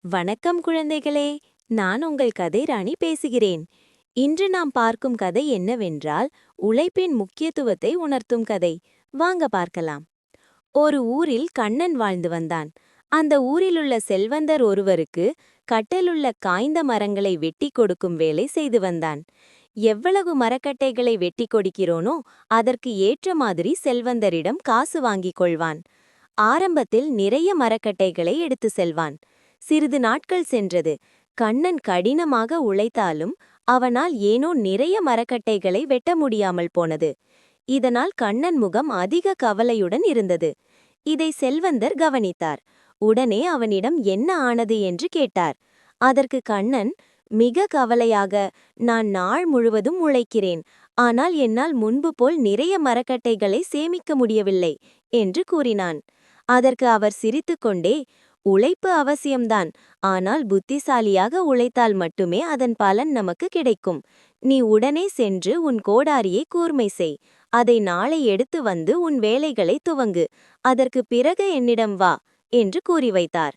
வணக்கம் குழந்தைகளே, நான் உங்கள் கதை ராணி பேசுகிறேன். இன்று நாம் பார்க்கும் கதை என்னவென்றால், உழைப்பின் முக்கியத்துவத்தை உணர்த்தும் கதை. வாங்க பார்க்கலாம். ஒரு ஊரில் கண்ணன் வாழ்ந்து வந்தான். அந்த ஊரிலுள்ள செல்வந்தர் ஒருவருக்கு கட்டலுள்ள காய்ந்த மரங்களை வெட்டி கொடுக்கும் வேலை செய்து வந்தான். எவ்வளவு மரக்கட்டைகளை வெட்டி கொடுக்கிறோனோ அதற்கு ஏற்ற மாதிரி செல்வந்தரிடம் காசு வாங்கிக் கொள்வான். ஆரம்பத்தில் நிறைய மரக்கட்டைகளை எடுத்து செல்வான். சிறிது நாட்கள் சென்றது. கண்ணன் கடினமாக உழைத்தாலும் அவனால் ஏனோ நிறைய மரக்கட்டைகளை வெட்ட முடியாமல் போனது. இதனால் கண்ணன் முகம் அதிக கவலையுடன் இருந்தது. இதை செல்வந்தர் கவனித்தார். உடனே அவனிடம் என்ன ஆனது என்று கேட்டார். அதற்கு கண்ணன் மிக கவலையாக, நான் நாள் முழுவதும் உழைக்கிறேன், ஆனால் என்னால் முன்பு போல் நிறைய மரக்கட்டைகளை சேமிக்க முடியவில்லை என்று கூறினான். அதற்கு அவர் சிரித்துக்கொண்டே, உழைப்பு அவசியம்தான், ஆனால் புத்திசாலியாக உழைத்தால் மட்டுமே அதன் பலன் நமக்கு கிடைக்கும். நீ உடனே சென்று உன் கோடாரியை கூர்மை செய். அதை நாளை எடுத்து வந்து உன் வேலைகளை துவங்கு. அதற்கு பிறகு என்னிடம் வா என்று கூறி வைத்தார்.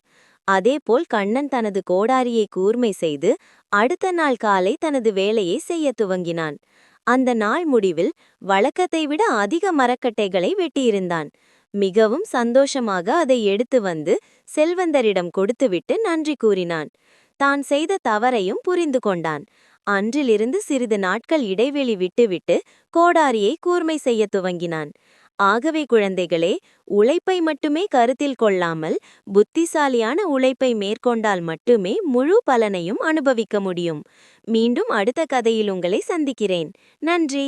அதேபோல் கண்ணன் தனது கோடாரியை கூர்மை செய்து அடுத்த நாள் காலை தனது வேலையை செய்ய துவங்கினான். அந்த நாள் முடிவில் வழக்கத்தை விட அதிக மரக்கட்டைகளை வெட்டியிருந்தான். மிகவும் சந்தோஷமாக அதை எடுத்து வந்து செல்வந்தரிடம் கொடுத்துவிட்டு நன்றி கூறினான். தான் செய்த தவறையும் புரிந்து கொண்டான். அன்றிலிருந்து சிறிது நாட்கள் இடைவெளி விட்டுவிட்டு கோடாரியை கூர்மை செய்ய துவங்கினான். ஆகவே குழந்தைகளே, உழைப்பை மட்டுமே கருத்தில் கொள்ளாமல் புத்திசாலியான உழைப்பை மேற்கொண்டால் மட்டுமே முழு பலனையும் அனுபவிக்க முடியும். மீண்டும் அடுத்த கதையில் உங்களை சந்திக்கிறேன். நன்றி.